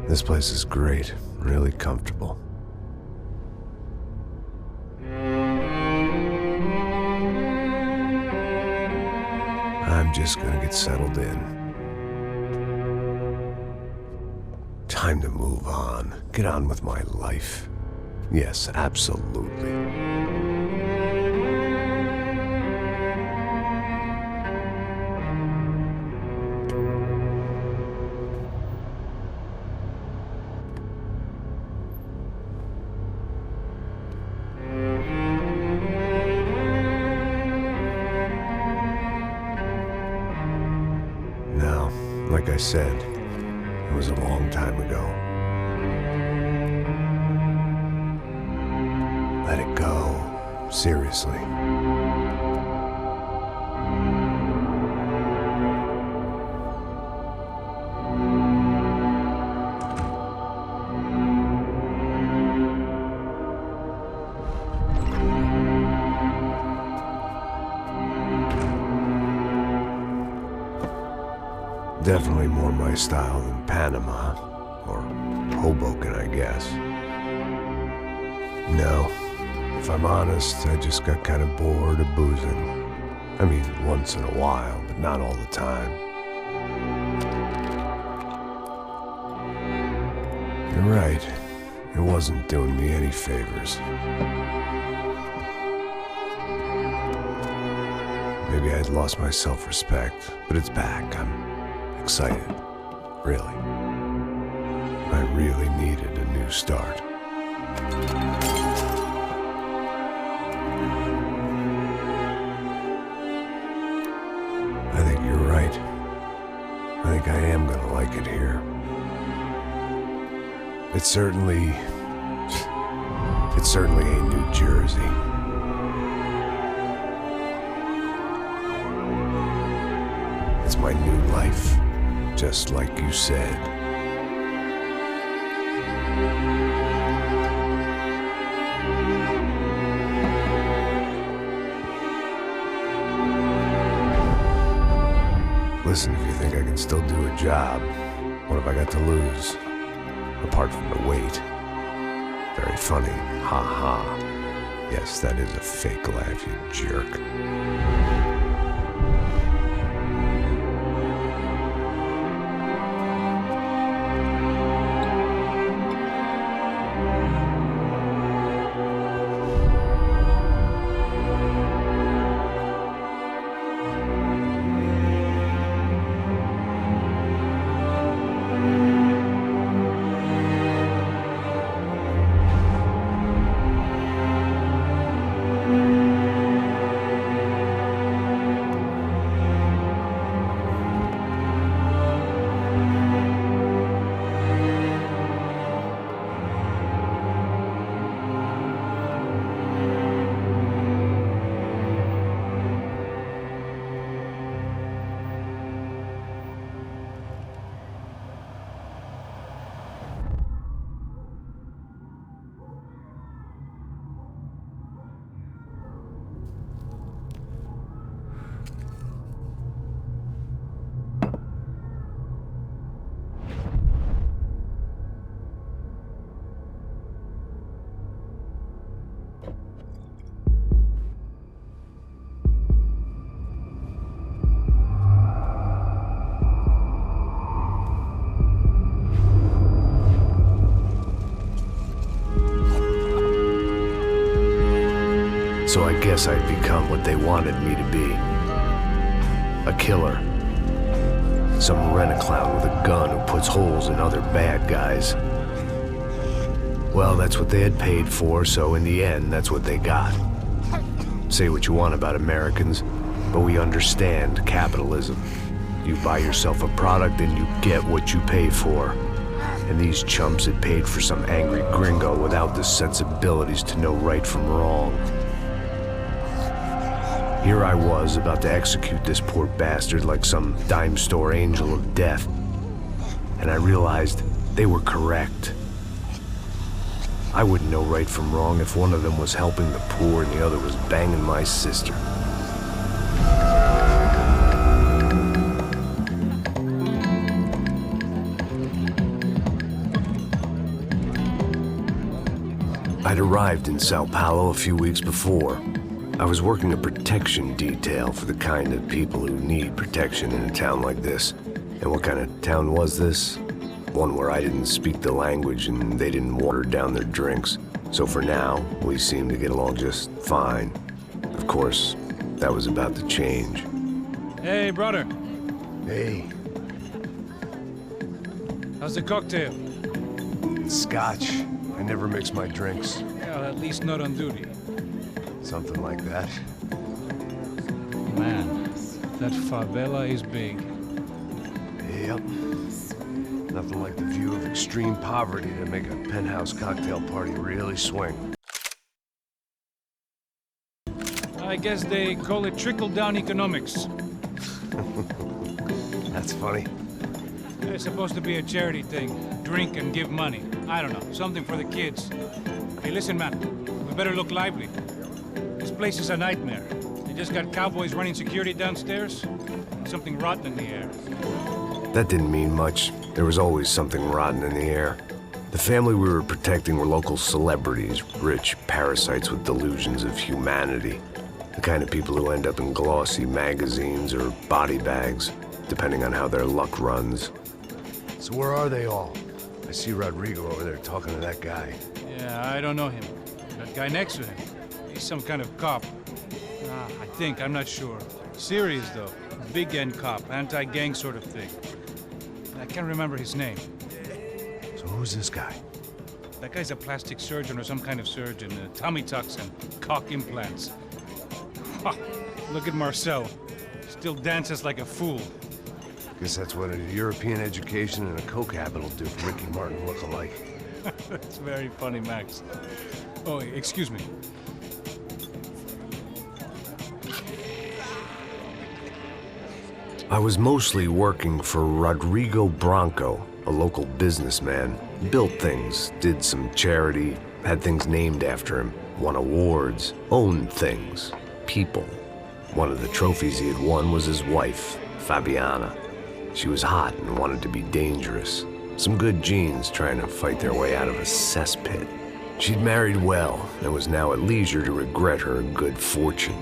This place is great, really comfortable. I'm just gonna get settled in. Time to move on. Get on with my life. Yes, absolutely. Now, like I said, it was a long time ago. Let it go. Seriously. Definitely more my style than Panama, or Hoboken, I guess. No, if I'm honest, I just got kind of bored of boozing. I mean, once in a while, but not all the time. You're right, it wasn't doing me any favors. Maybe I'd lost my self-respect, but it's back. I'm excited, really. I really needed a new start. I think you're right. I think I am gonna like it here. It certainly ain't New Jersey. It's my new life. Just like you said. Listen, if you think I can still do a job, what have I got to lose? Apart from the weight. Very funny. Ha ha. Yes, that is a fake laugh, you jerk. So I guess I'd become what they wanted me to be. A killer. Some rent-a-clown with a gun who puts holes in other bad guys. Well, that's what they had paid for, so in the end, that's what they got. Say what you want about Americans, but we understand capitalism. You buy yourself a product and you get what you pay for. And these chumps had paid for some angry gringo without the sensibilities to know right from wrong. Here I was, about to execute this poor bastard like some dime store angel of death. And I realized they were correct. I wouldn't know right from wrong if one of them was helping the poor and the other was banging my sister. I'd arrived in Sao Paulo a few weeks before. I was working a protection detail for the kind of people who need protection in a town like this. And what kind of town was this? One where I didn't speak the language and they didn't water down their drinks. So for now, we seemed to get along just fine. Of course, that was about to change. Hey, brother. Hey. How's the cocktail? It's scotch. I never mix my drinks. Well, at least not on duty. Something like that. Man, that favela is big. Yep. Nothing like the view of extreme poverty to make a penthouse cocktail party really swing. I guess they call it trickle-down economics. That's funny. It's supposed to be a charity thing. Drink and give money. I don't know, something for the kids. Hey, listen, man. We better look lively. This place is a nightmare. They just got cowboys running security downstairs. And something rotten in the air. That didn't mean much. There was always something rotten in the air. The family we were protecting were local celebrities, rich parasites with delusions of humanity. The kind of people who end up in glossy magazines or body bags, depending on how their luck runs. So where are they all? I see Rodrigo over there talking to that guy. Yeah, I don't know him. That guy next to him. He's some kind of cop. I think, I'm not sure. Serious, though. Big-end cop, anti-gang sort of thing. I can't remember his name. So who's this guy? That guy's a plastic surgeon or some kind of surgeon. Tummy tucks and cock implants. Look at Marcel. Still dances like a fool. Guess that's what a European education and a coke habit will do for Ricky Martin look-alike. That's very funny, Max. Oh, excuse me. I was mostly working for Rodrigo Branco, a local businessman. Built things, did some charity, had things named after him, won awards, owned things, people. One of the trophies he had won was his wife, Fabiana. She was hot and wanted to be dangerous. Some good genes trying to fight their way out of a cesspit. She'd married well and was now at leisure to regret her good fortune.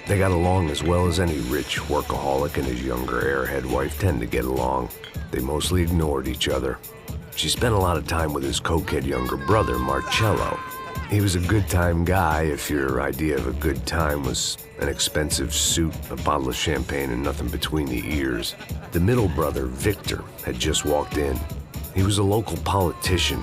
They got along as well as any rich workaholic and his younger airhead wife tend to get along. They mostly ignored each other. She spent a lot of time with his cokehead younger brother, Marcello. He was a good-time guy if your idea of a good time was an expensive suit, a bottle of champagne, and nothing between the ears. The middle brother, Victor, had just walked in. He was a local politician.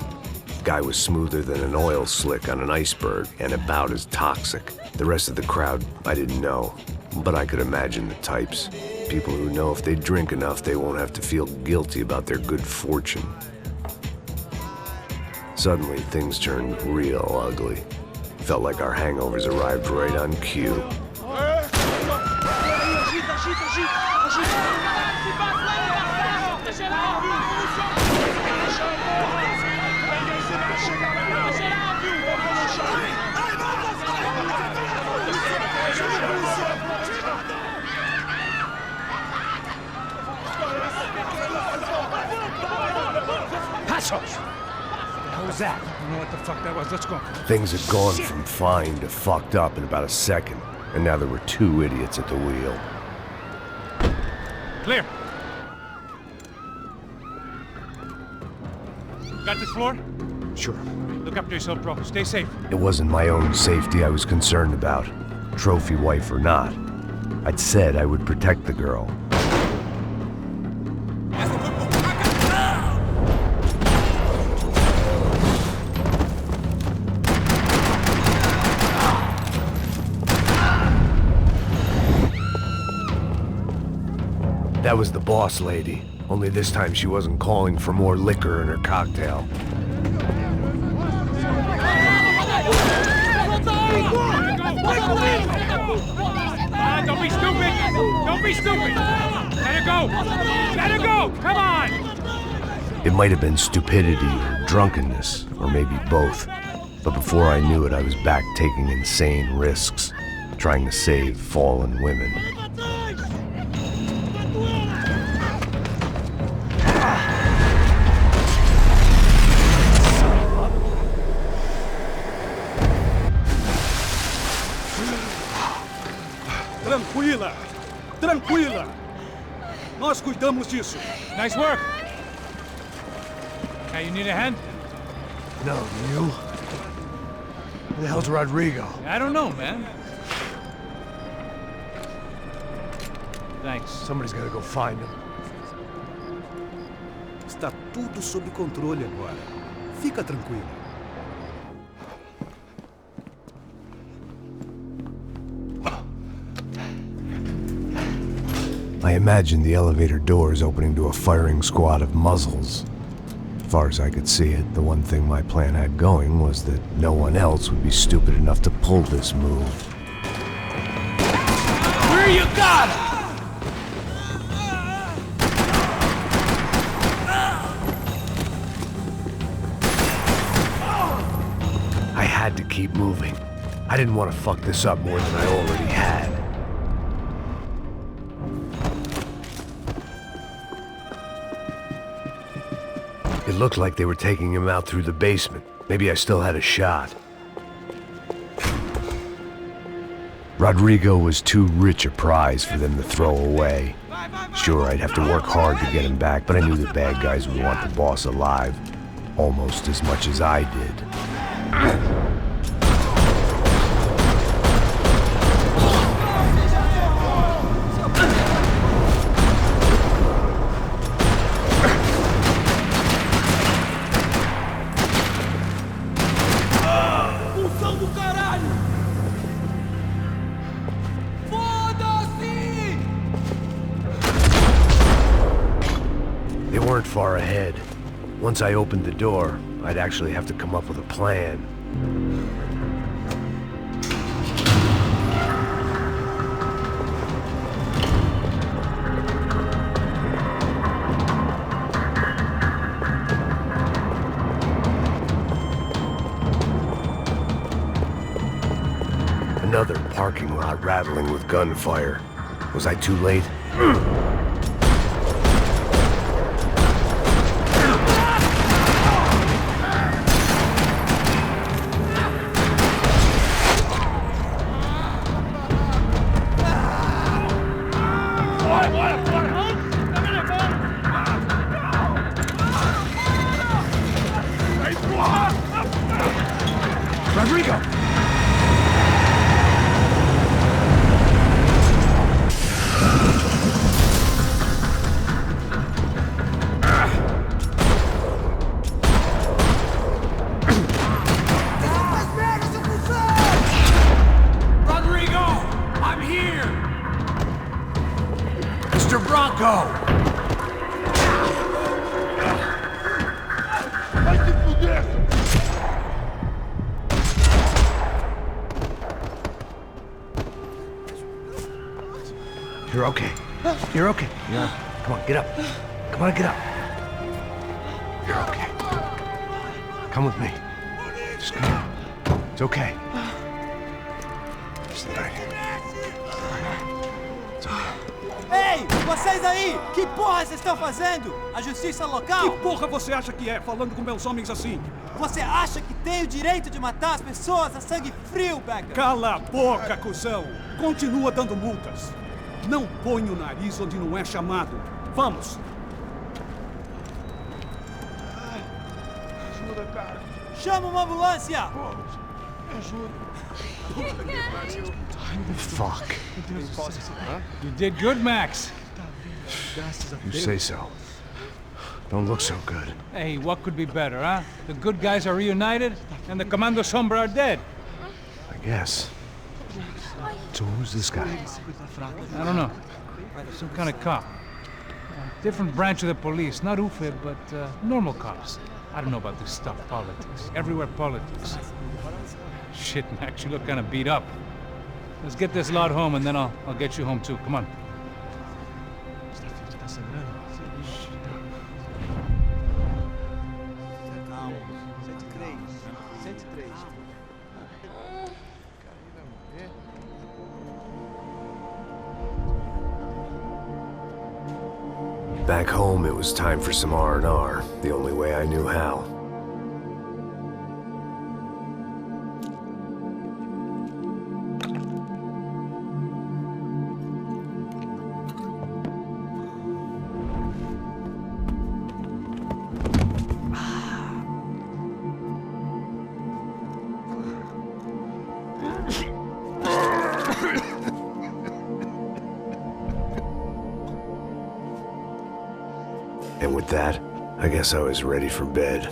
Guy was smoother than an oil slick on an iceberg and about as toxic. The rest of the crowd, I didn't know, but I could imagine the types. People who know if they drink enough, they won't have to feel guilty about their good fortune. Suddenly, things turned real ugly. Felt like our hangovers arrived right on cue. What was that? I don't know what the fuck that was. Let's go. Things had gone from fine to fucked up in about a second, and now there were two idiots at the wheel. Clear. Got this floor? Sure. Look after yourself, bro. Stay safe. It wasn't my own safety I was concerned about, trophy wife or not. I'd said I would protect the girl. That was the boss lady, only this time she wasn't calling for more liquor in her cocktail. Don't be stupid! Don't be stupid! Let her go! Let her go! Come on! It might have been stupidity or drunkenness, or maybe both. But before I knew it, I was back taking insane risks, trying to save fallen women. Tranquila! Nós cuidamos disso. Nice work. Hey, you need a hand? No, you? Who the hell's Rodrigo? I don't know, man. Thanks. Somebody's gotta go find him. Está tudo sob controle agora. Fica tranquilo. I imagined the elevator doors opening to a firing squad of muzzles. As far as I could see it, the one thing my plan had going was that no one else would be stupid enough to pull this move. Where you got him? I had to keep moving. I didn't want to fuck this up more than I already had. It looked like they were taking him out through the basement. Maybe I still had a shot. Rodrigo was too rich a prize for them to throw away. Sure, I'd have to work hard to get him back, but I knew the bad guys would want the boss alive almost as much as I did. They weren't far ahead. Once I opened the door, I'd actually have to come up with a plan. Another parking lot rattling with gunfire. Was I too late? Rodrigo! Rodrigo! I'm here! Mr. Bronco! You're okay. You're okay. Yeah. Come on, get up. Come on, get up. You're okay. Come with me. Just come on. It's okay. It's all right. It's okay. Ei, vocês aí! Que porra vocês estão fazendo? A justiça local? Que porra você acha que é, falando com meus homens assim? Você acha que tem o direito de matar as pessoas a sangue frio, Becker? Cala a boca, cuzão! Continua dando multas. Não põe o nariz onde não é chamado. Vamos! Ajuda, cara. Chama uma ambulância! Me ajuda. Fuck. You did good, Max. You say so. Don't look so good. Hey, what could be better, huh? The good guys are reunited, and the Commando Sombra are dead. I guess. So who's this guy? I don't know. Some kind of cop. Different branch of the police. Not UFE, but normal cops. I don't know about this stuff, politics. Everywhere politics. Shit, Max, you look kind of beat up. Let's get this lot home, and then I'll get you home too. Come on. Back home, it was time for some R&R, the only way I knew how. with that, I guess I was ready for bed.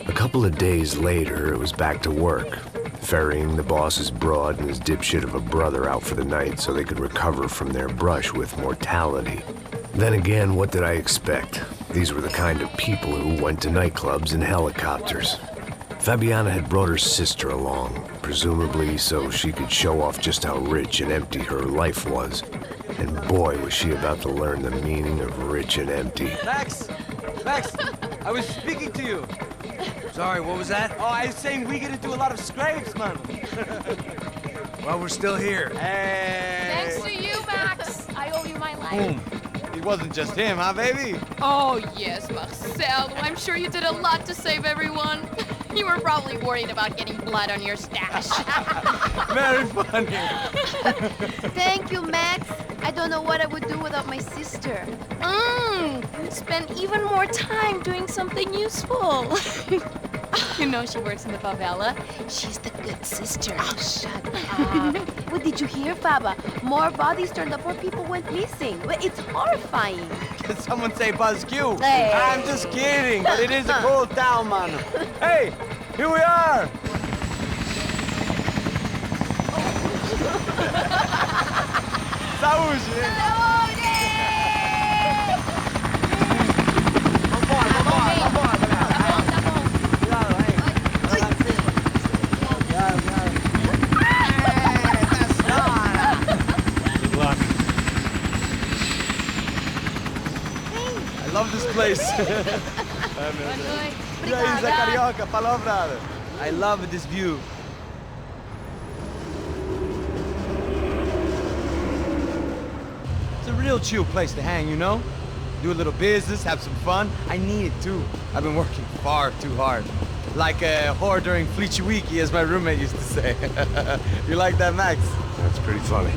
A couple of days later, it was back to work, ferrying the boss's broad and his dipshit of a brother out for the night so they could recover from their brush with mortality. Then again, what did I expect? These were the kind of people who went to nightclubs in helicopters. Fabiana had brought her sister along, presumably so she could show off just how rich and empty her life was. And boy, was she about to learn the meaning of rich and empty. Max! Max! I was speaking to you! Sorry, what was that? Oh, I was saying we get to do a lot of scrapes, man. Well, we're still here. Hey! Thanks to you, Max. I owe you my life. Boom. It wasn't just him, huh, baby? Oh, yes, Marcel. I'm sure you did a lot to save everyone. You were probably worried about getting blood on your stash. Very funny. Thank you, Max. I don't know what I would do without my sister. You'd spend even more time doing something useful. You know she works in the favela. She's the good sister. Oh, shut up. What did you hear, Faba? More bodies turned up, more people went missing. It's horrifying. Did someone say Buzz Q? Hey. I'm just kidding, but it is a cool town, man. Hey, here we are. Saúde! I love this place. E aí, Zé Carioca, palavra. I love this view. It's a real chill place to hang, you know? Do a little business, have some fun. I need it too. I've been working far too hard. Like a whore during Fleechy Weeky, as my roommate used to say. You like that, Max? That's pretty funny.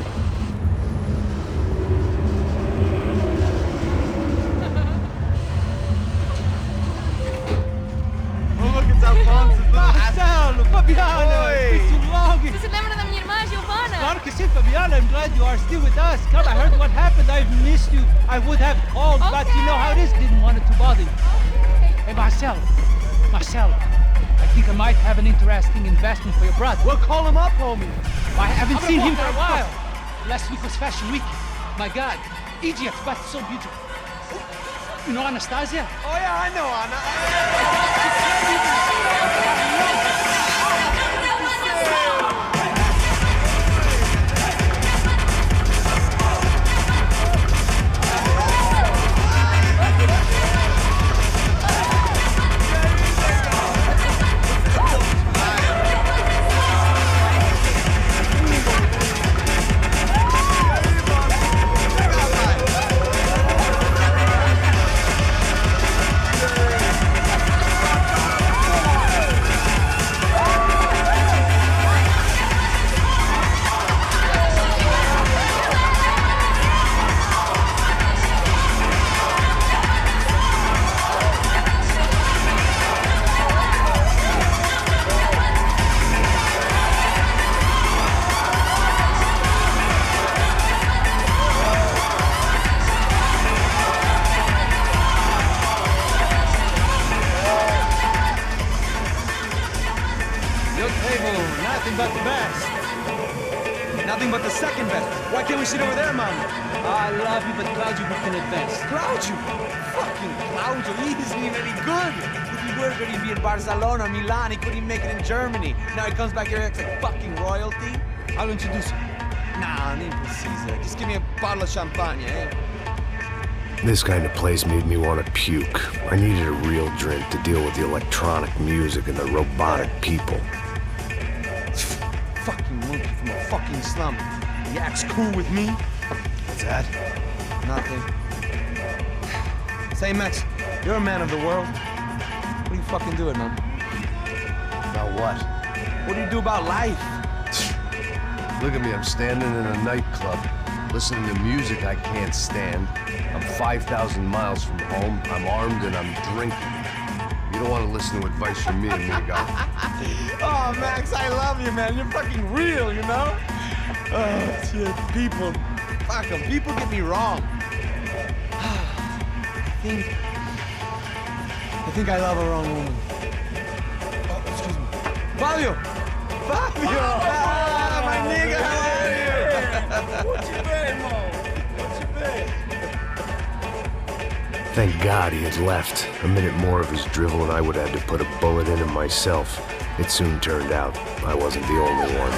Marcelo, Fabiana, it's been too long. Você se lembra da minha irmã, Giovanna? Claro que sim, Fabiana. I'm glad you are still with us. Come, I heard what happened. I've missed you. I would have called, but you know how it is. Didn't want it to bother you. Hey, Marcelo, I think I might have an interesting investment for your brother. Well, call him up, homie. I haven't seen him for a while. Last week was Fashion Week. My God, Egypt, but so beautiful. You know Anastasia? Oh yeah, I know Anna. Nothing but the best. Nothing but the second best. Why can't we sit over there, man? I love you, but Claudio booked in advance. Claudio? Fucking Claudio, he isn't even any good. If he were going to be in Barcelona, Milan, he couldn't make it in Germany. Now he comes back here acts like fucking royalty. I'll introduce you. Nah, I need Caesar. Just give me a bottle of champagne, eh? This kind of place made me want to puke. I needed a real drink to deal with the electronic music and the robotic people. Fucking monkey from a fucking slum. He acts cool with me. What's that? Nothing. Say, Max, you're a man of the world. What do you fucking do it, man? About what? What do you do about life? Look at me, I'm standing in a nightclub, listening to music I can't stand. I'm 5,000 miles from home, I'm armed, and I'm drinking. You don't want to listen to advice from me, amigo. Oh, Max, I love you, man. You're fucking real, you know? Oh, shit, people. Fuck 'em. People get me wrong. I think I love a wrong woman. Oh, excuse me. Fabio! Fabio! Ah, my nigga, how are you? What you been, Mo? What you been? Thank God he had left. A minute more of his drivel and I would have had to put a bullet in him myself. It soon turned out I wasn't the only one.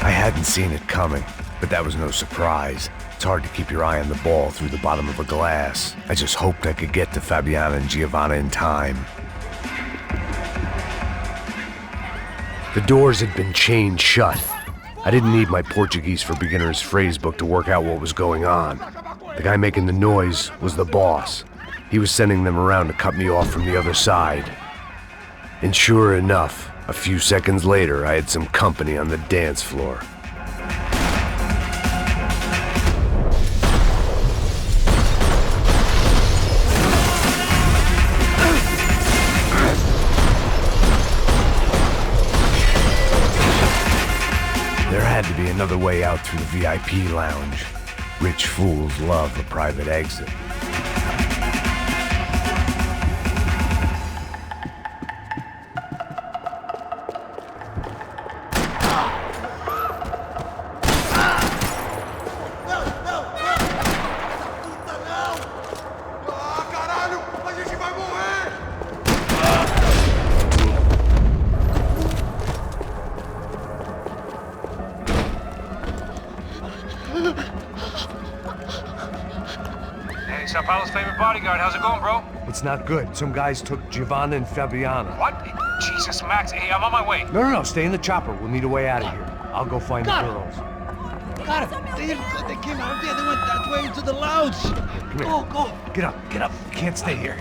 I hadn't seen it coming, but that was no surprise. It's hard to keep your eye on the ball through the bottom of a glass. I just hoped I could get to Fabiana and Giovanna in time. The doors had been chained shut. I didn't need my Portuguese for Beginners phrase book to work out what was going on. The guy making the noise was the boss. He was sending them around to cut me off from the other side. And sure enough, a few seconds later, I had some company on the dance floor. There had to be another way out through the VIP lounge. Rich fools love a private exit. Hey, Sao Paulo's favorite bodyguard. How's it going, bro? It's not good. Some guys took Giovanna and Fabiana. What? Jesus, Max. Hey, I'm on my way. No, stay in the chopper. We'll need a way out of here. I'll go find the girls. Got it. They came out there. They went that way into the lounge. Come here. Go. Get up. You can't stay here.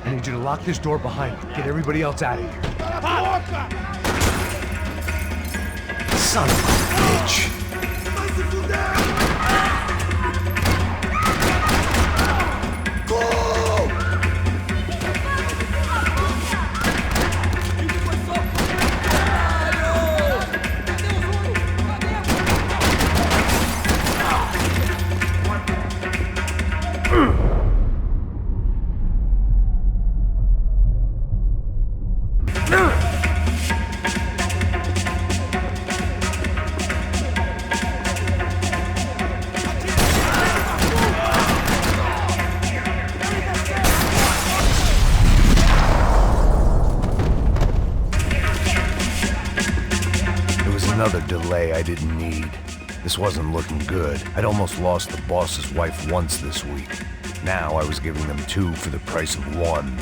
I need you to lock this door behind you. Get everybody else out of here. Son of a bitch. Another delay I didn't need. This wasn't looking good. I'd almost lost the boss's wife once this week. Now I was giving them two for the price of one.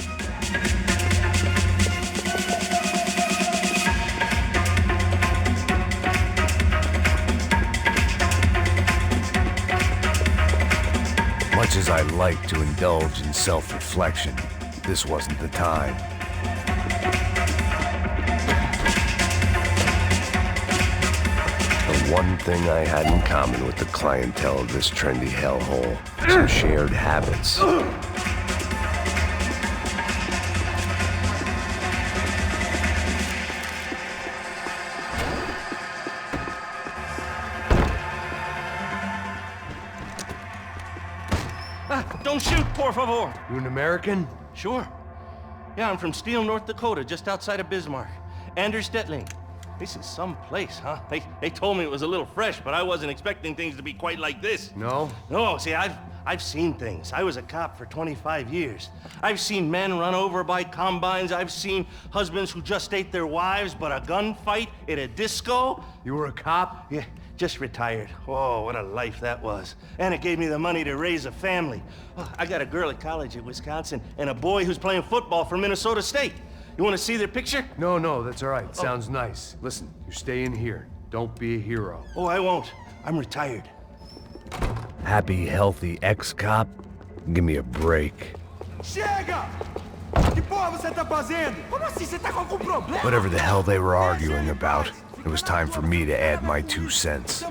Much as I like to indulge in self-reflection, this wasn't the time. One thing I had in common with the clientele of this trendy hellhole, some shared habits. don't shoot, por favor. You an American? Sure. Yeah, I'm from Steele, North Dakota, just outside of Bismarck. Anders Stetling. This is some place, huh? They told me it was a little fresh, but I wasn't expecting things to be quite like this. No? No, see, I've seen things. I was a cop for 25 years. I've seen men run over by combines. I've seen husbands who just ate their wives, but a gunfight at a disco. You were a cop? Yeah, just retired. Oh, what a life that was. And it gave me the money to raise a family. Oh, I got a girl at college at Wisconsin and a boy who's playing football for Minnesota State. You want to see their picture? No, that's all right. Sounds nice. Listen, you're staying here. Don't be a hero. Oh, I won't. I'm retired. Happy, healthy ex-cop? Give me a break. Chega! Que porra você tá fazendo? Como assim? Você tá com algum problema? Whatever the hell they were arguing about, it was time for me to add my 2 cents.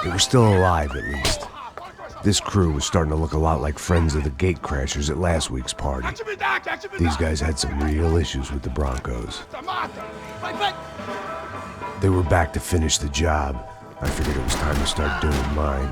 They were still alive, at least. This crew was starting to look a lot like friends of the gatecrashers at last week's party. These guys had some real issues with the Broncos. They were back to finish the job. I figured it was time to start doing mine.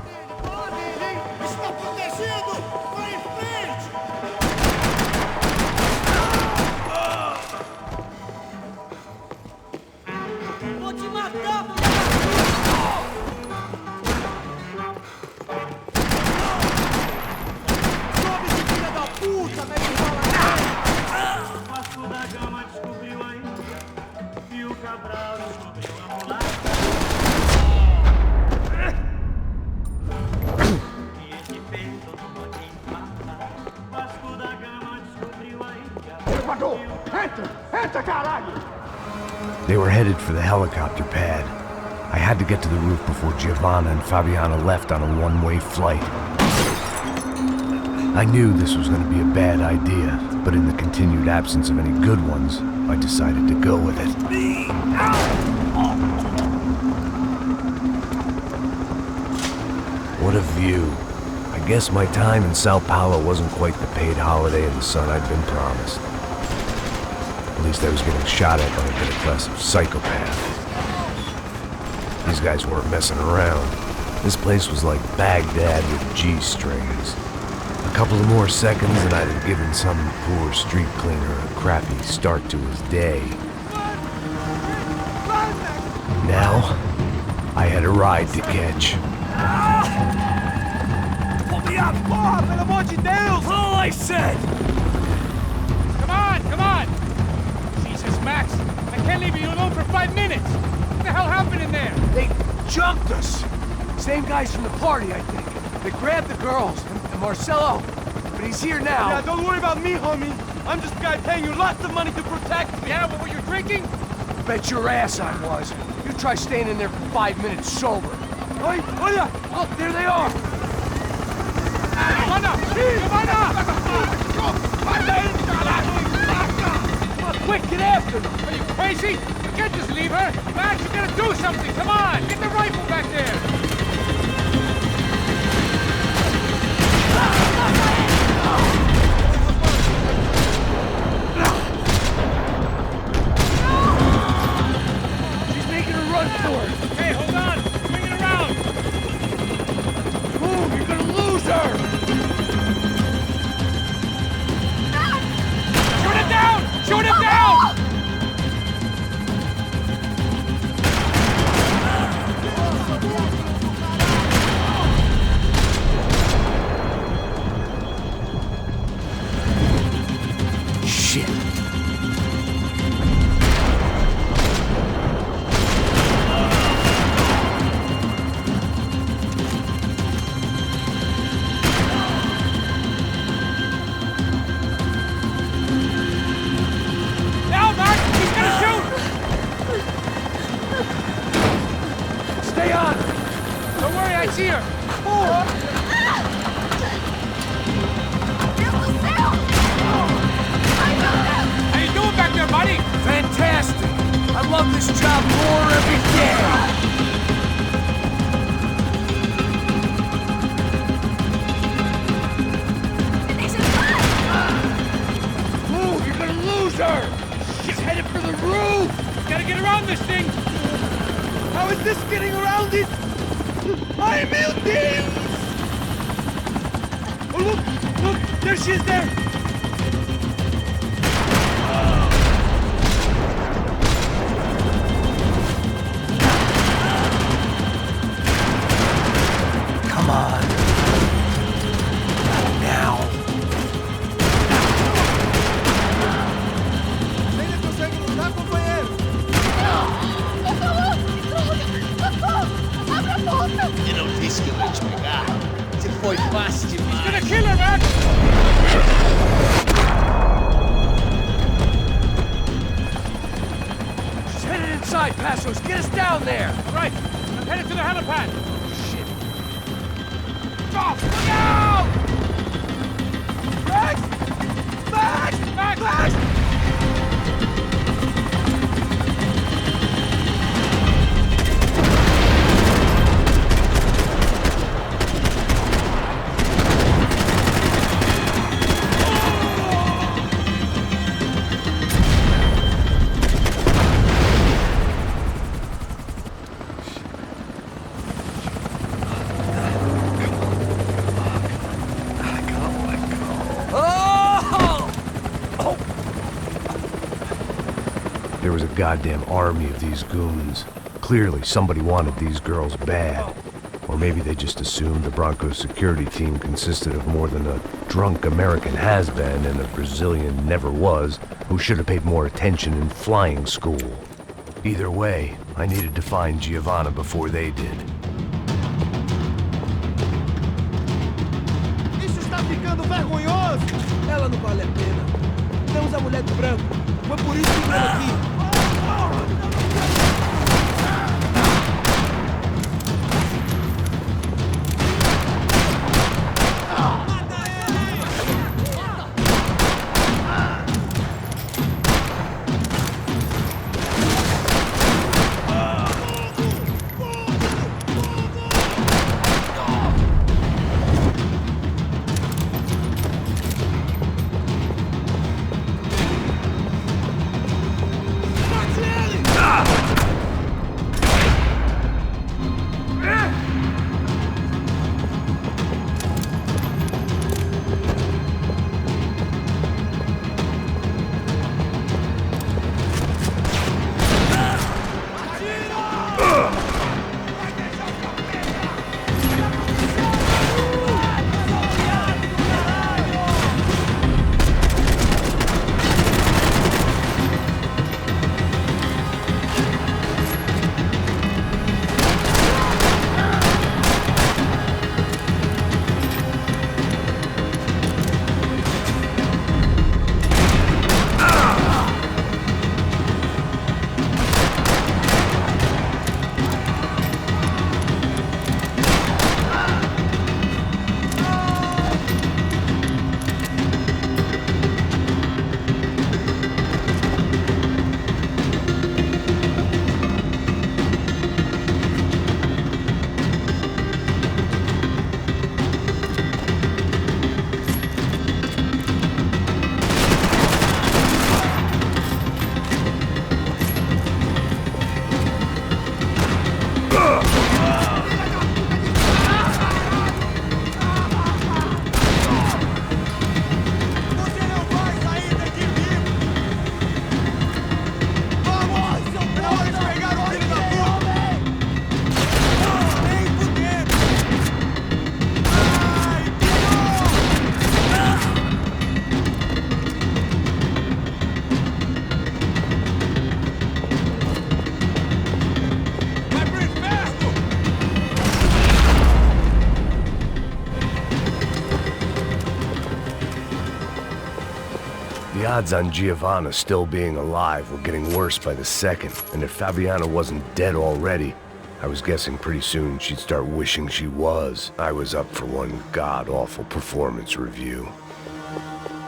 They were headed for the helicopter pad. I had to get to the roof before Giovanna and Fabiana left on a one-way flight. I knew this was going to be a bad idea, but in the continued absence of any good ones, I decided to go with it. What a view. I guess my time in Sao Paulo wasn't quite the paid holiday in the sun I'd been promised. At least I was getting shot at by a middle-class psychopath. These guys weren't messing around. This place was like Baghdad with G-strings. A couple of more seconds and I'd have given some poor street cleaner a crappy start to his day. Now, I had a ride to catch. Pull me up! Porra, pelo amor de Deus! All I said! Come on! Jesus, Max, I can't leave you alone for 5 minutes! What the hell happened in there? They jumped us! Same guys from the party, I think. They grabbed the girls, and Marcelo, but he's here now. Yeah, don't worry about me, homie. I'm just a guy paying you lots of money to protect me. Yeah, what were you drinking? Bet your ass I was. You try staying in there for 5 minutes sober. Oi, olha! Look, there they are! Giovanna! Come on, quick, get after them! Are you crazy? You can't just leave her! Max, you gotta do something! Come on! Get the rifle back there! She's making a run for it! Hey, hold on! Bring it around! Move, you're gonna lose her! Shoot him down! Shoot him down! Shit. Now, Max! He's gonna shoot! Stay on! Don't worry, I see her! How you doing back there, buddy? Fantastic! I love this job more every day! this thing! How is this getting around it? I'm melting! Oh, look! There she is there! Come on. Now. Ainda consegue lutar, companheiro? Eu não disse que eu ia te pegar. Você foi fácil demais. He's gonna kill her, man! She's headed inside, Passos. Get us down there. Right, I'm headed to the helipad. Shit. Off! Look out! Max! Max! Max! Max! There was a goddamn army of these goons. Clearly, somebody wanted these girls bad. Or maybe they just assumed the Broncos security team consisted of more than a drunk American has-been and a Brazilian never-was who should have paid more attention in flying school. Either way, I needed to find Giovanna before they did. Isso está ficando vergonhoso! Ela não vale a pena. Temos a mulher do branco. Foi por isso que veio aqui. The odds on Giovanna still being alive were getting worse by the second, and if Fabiana wasn't dead already, I was guessing pretty soon she'd start wishing she was. I was up for one god-awful performance review.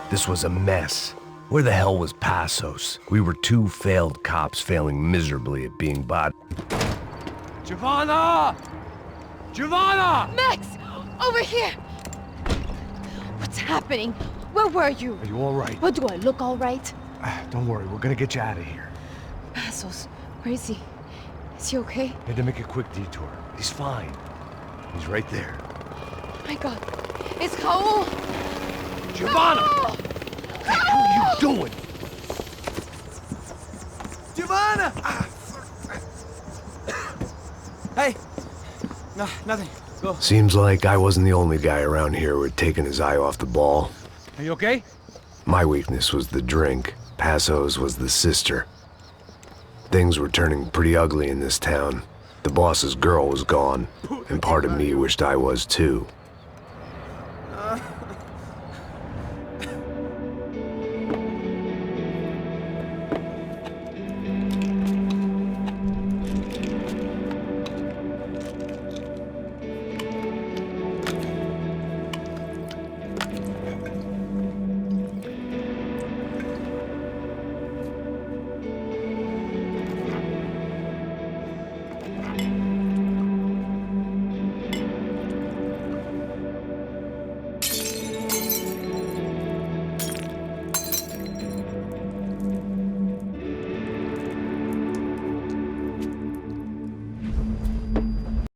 This was a mess. Where the hell was Passos? We were two failed cops failing miserably at being body. Giovanna! Giovanna! Max! Over here! What's happening? Where were you? Are you all right? What, do I look all right? Don't worry, we're gonna get you out of here. Passos, Where is he? Is he okay? Had to make a quick detour. He's fine. He's right there. My God. It's Raul! Giovanna! Raul! What the hell are you doing? Giovanna! Hey! No, nothing. Go. Seems like I wasn't the only guy around here who had taken his eye off the ball. Are you okay? My weakness was the drink. Passo's was the sister. Things were turning pretty ugly in this town. The boss's girl was gone, and part of me wished I was too.